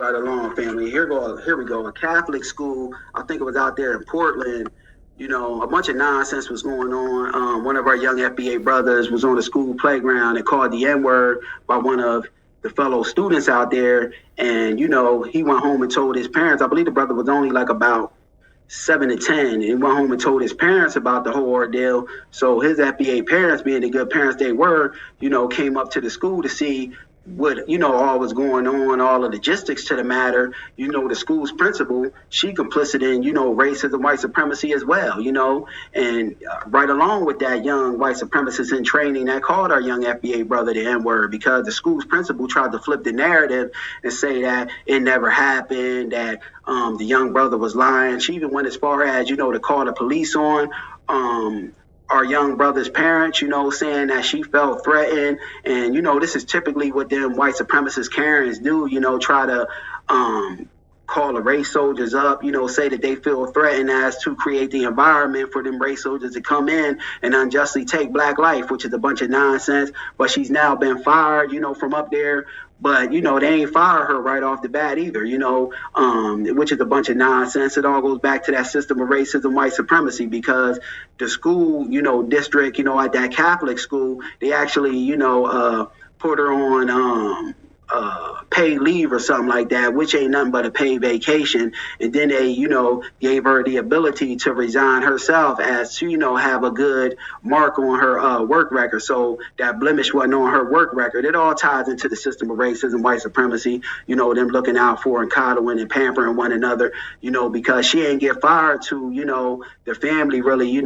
Right along, family. Here we go. A Catholic school. I think it was out there in Portland. A bunch of nonsense was going on. One of our young FBA brothers was on the school playground and called the N word by one of the fellow students out there. And he went home and told his parents. I believe the brother was only like about 7 to 10, and he went home and told his parents about the whole ordeal. So his FBA parents, being the good parents they were, came up to the school to see what all was going on, all the logistics to the matter. The school's principal, she complicit in racism, white supremacy as well. And right along with that young white supremacist in training that called our young FBA brother the N-word, because the school's principal tried to flip the narrative and say that it never happened, that the young brother was lying. She even went as far as to call the police on our young brother's parents, saying that she felt threatened. And, this is typically what them white supremacist Karens do, try to call the race soldiers up, say that they feel threatened as to create the environment for them race soldiers to come in and unjustly take black life, which is a bunch of nonsense. But she's now been fired, from up there. But, they ain't fire her right off the bat either, which is a bunch of nonsense. It all goes back to that system of racism, white supremacy, because the school, district, at that Catholic school, they actually, put her on paid leave or something like that, which ain't nothing but a paid vacation. And then they, gave her the ability to resign herself as to, have a good mark on her work record. So that blemish wasn't on her work record. It all ties into the system of racism, white supremacy, them looking out for and coddling and pampering one another, because she ain't get fired to, the family really,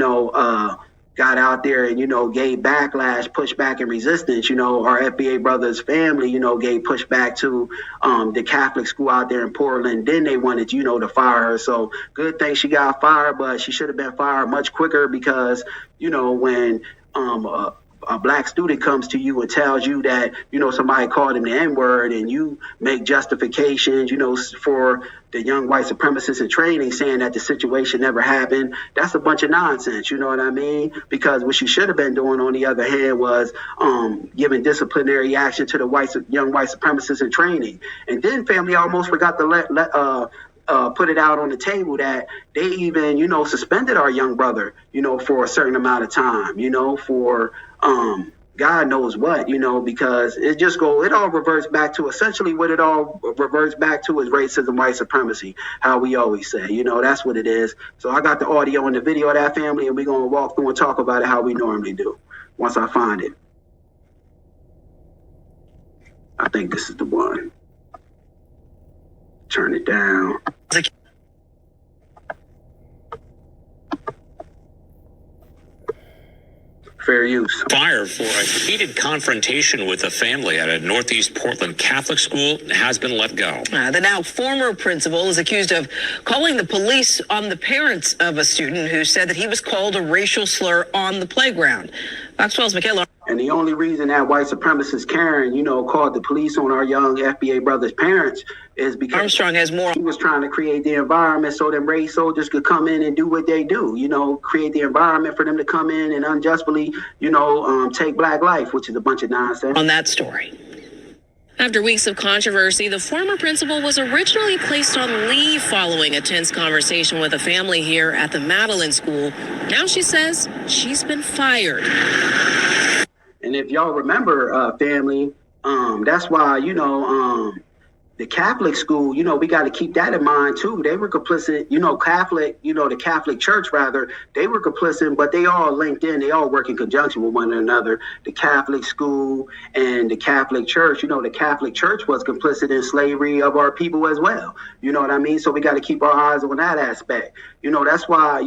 got out there and, gave backlash, pushback, and resistance. Our FBA brothers' family, gave pushback to the Catholic school out there in Portland. Then they wanted, to fire her. So good thing she got fired, but she should have been fired much quicker, because, when a black student comes to you and tells you that, somebody called him the N-word, and you make justifications, for the young white supremacists in training saying that the situation never happened, that's a bunch of nonsense, you know what I mean? Because what she should have been doing, on the other hand, was giving disciplinary action to the young white supremacists in training. And then family almost forgot to put it out on the table that they even, suspended our young brother, for a certain amount of time, for God knows what, because it all reverts back to essentially what it all reverts back to is racism, white supremacy, how we always say, that's what it is. So I got the audio and the video of that, family, and we're going to walk through and talk about it how we normally do once I find it. I think this is the one. Turn it down. Fair use. Fire for a heated confrontation with a family at a Northeast Portland Catholic school has been let go. The now former principal is accused of calling the police on the parents of a student who said that he was called a racial slur on the playground. Fox 12's Michaela. And the only reason that white supremacist Karen, called the police on our young FBA brothers' parents is because Armstrong has more. He was trying to create the environment so them race soldiers could come in and do what they do, create the environment for them to come in and unjustly, take black life, which is a bunch of nonsense. On that story. After weeks of controversy, the former principal was originally placed on leave following a tense conversation with a family here at the Madeline School. Now she says she's been fired. And if y'all remember, family, that's why, the Catholic school, we got to keep that in mind too. They were complicit, the Catholic church rather, they were complicit, but they all linked in. They all work in conjunction with one another. The Catholic school and the Catholic church, the Catholic church was complicit in slavery of our people as well. You know what I mean? So we got to keep our eyes on that aspect. That's why,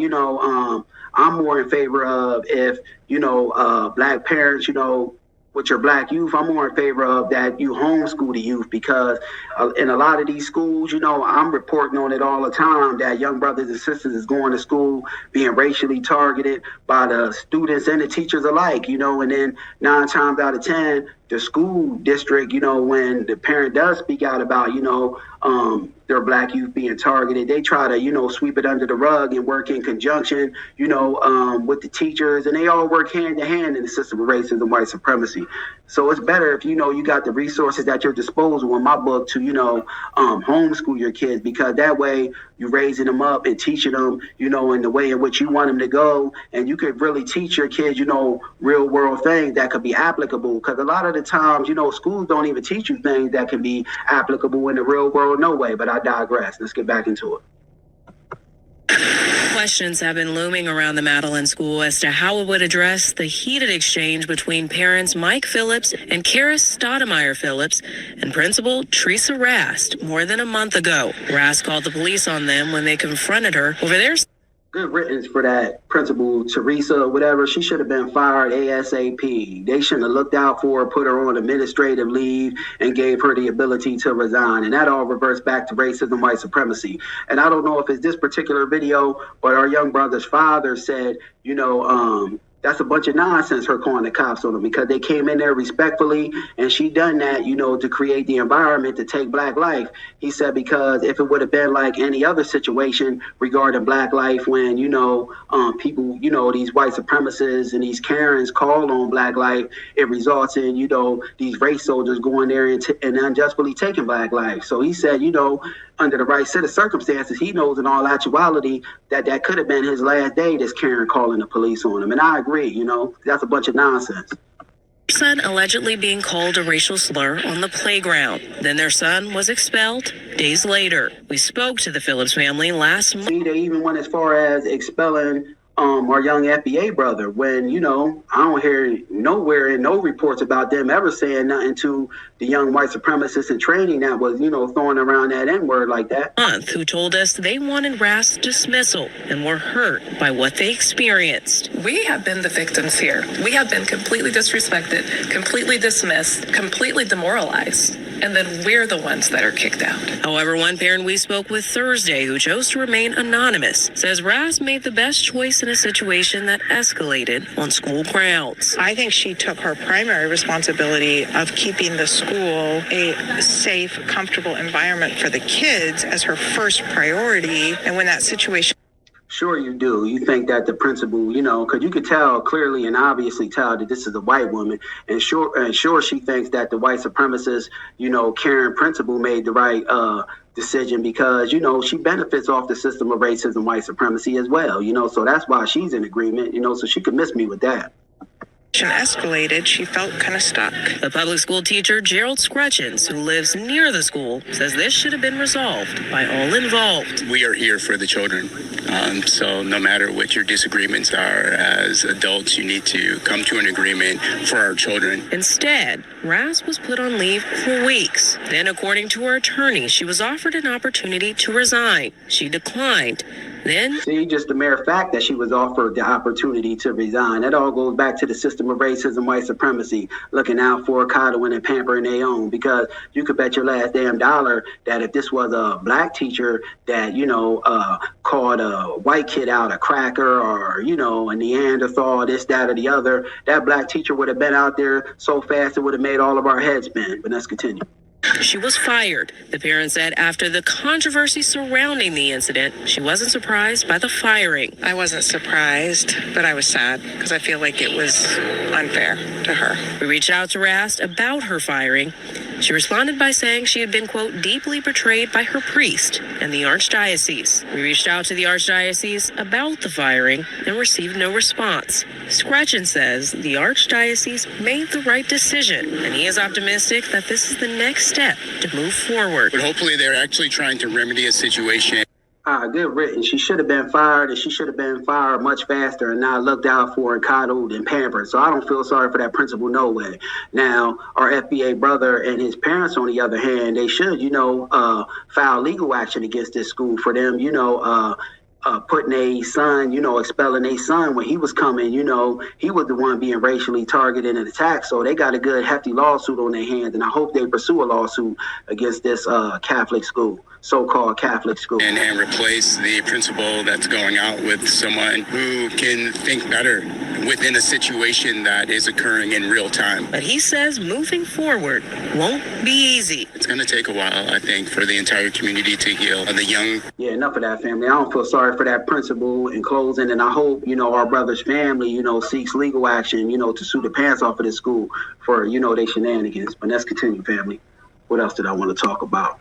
I'm more in favor of if, black parents, with your black youth, I'm more in favor of that you homeschool the youth, because in a lot of these schools, I'm reporting on it all the time that young brothers and sisters is going to school being racially targeted by the students and the teachers alike, and then 9 times out of 10, the school district, when the parent does speak out about, their black youth being targeted. They try to, sweep it under the rug and work in conjunction, with the teachers, and they all work hand in hand in the system of racism, white supremacy. So it's better if, you got the resources at your disposal in my book to, homeschool your kids, because that way you're raising them up and teaching them, in the way in which you want them to go. And you could really teach your kids, real world things that could be applicable. Because a lot of the times, schools don't even teach you things that can be applicable in the real world, no way. But I digress. Let's get back into it. Questions have been looming around the Madeline School as to how it would address the heated exchange between parents Mike Phillips and Karis Stoudemire Phillips and Principal Teresa Rast more than a month ago. Rast called the police on them when they confronted her over their good riddance for that Principal Teresa or whatever. She should have been fired ASAP. They shouldn't have looked out for her, put her on administrative leave, and gave her the ability to resign. And that all reverts back to racism, white supremacy. And I don't know if it's this particular video, but our young brother's father said, that's a bunch of nonsense, her calling the cops on them, because they came in there respectfully, and she done that, to create the environment to take black life. He said, because if it would have been like any other situation regarding black life, when, people, these white supremacists and these Karens call on black life, it results in, these race soldiers going there and unjustly taking black life. So he said, under the right set of circumstances, he knows in all actuality that could have been his last day, this Karen calling the police on him. And I agree, that's a bunch of nonsense. son allegedly being called a racial slur on the playground. Then their son was expelled days later. We spoke to the Phillips family last month. They even went as far as expelling our young FBA brother, when, I don't hear nowhere in no reports about them ever saying nothing to the young white supremacists in training that was, throwing around that N-word like that. Who told us they wanted Rast's dismissal and were hurt by what they experienced. We have been the victims here. We have been completely disrespected, completely dismissed, completely demoralized. And then we're the ones that are kicked out. However, one parent we spoke with Thursday who chose to remain anonymous says Rast made the best choice in a situation that escalated on school grounds. I think she took her primary responsibility of keeping the school a safe, comfortable environment for the kids as her first priority. And when that situation... Sure you do. You think that the principal, because you could tell clearly and obviously tell that this is a white woman, and sure she thinks that the white supremacist, Karen principal made the right decision, because, she benefits off the system of racism, white supremacy as well, so that's why she's in agreement, so she could miss me with that. Escalated, she felt kind of stuck. The public school teacher, Gerald Scrutchins, who lives near the school, says this should have been resolved by all involved. We are here for the children. So no matter what your disagreements are as adults, you need to come to an agreement for our children. Instead, Rast was put on leave for weeks. Then, according to her attorney, she was offered an opportunity to resign. She declined. Then, just the mere fact that she was offered the opportunity to resign, that all goes back to the system of racism, white supremacy, looking out for coddling and pampering their own. Because you could bet your last damn dollar that if this was a black teacher that, called a white kid out a cracker or, a Neanderthal, this, that, or the other, that black teacher would have been out there so fast it would have made all of our heads spin. But let's continue. She was fired, the parent said, after the controversy surrounding the incident. She wasn't surprised by the firing. I wasn't surprised, but I was sad because I feel like it was unfair to her. We reached out to Rast about her firing. She responded by saying she had been, quote, deeply betrayed by her priest and the archdiocese. We reached out to the archdiocese about the firing and received no response. Scrutchins says the archdiocese made the right decision, and he is optimistic that this is the next step to move forward. But hopefully they're actually trying to remedy a situation. Good written. She should have been fired, and she should have been fired much faster and not looked out for and coddled and pampered. So I don't feel sorry for that principal, no way. Now, our FBA brother and his parents, on the other hand, they should, file legal action against this school for them, putting a son, expelling a son when he was coming, he was the one being racially targeted and attacked. So they got a good hefty lawsuit on their hands, and I hope they pursue a lawsuit against this Catholic school. so-called Catholic school. And replace the principal that's going out with someone who can think better within a situation that is occurring in real time. But he says moving forward won't be easy. It's going to take a while, I think, for the entire community to heal. The young. Yeah, enough of that, family. I don't feel sorry for that principal in closing, and I hope, our brother's family, seeks legal action, to sue the pants off of this school for, their shenanigans. But let's continue, family. What else did I want to talk about?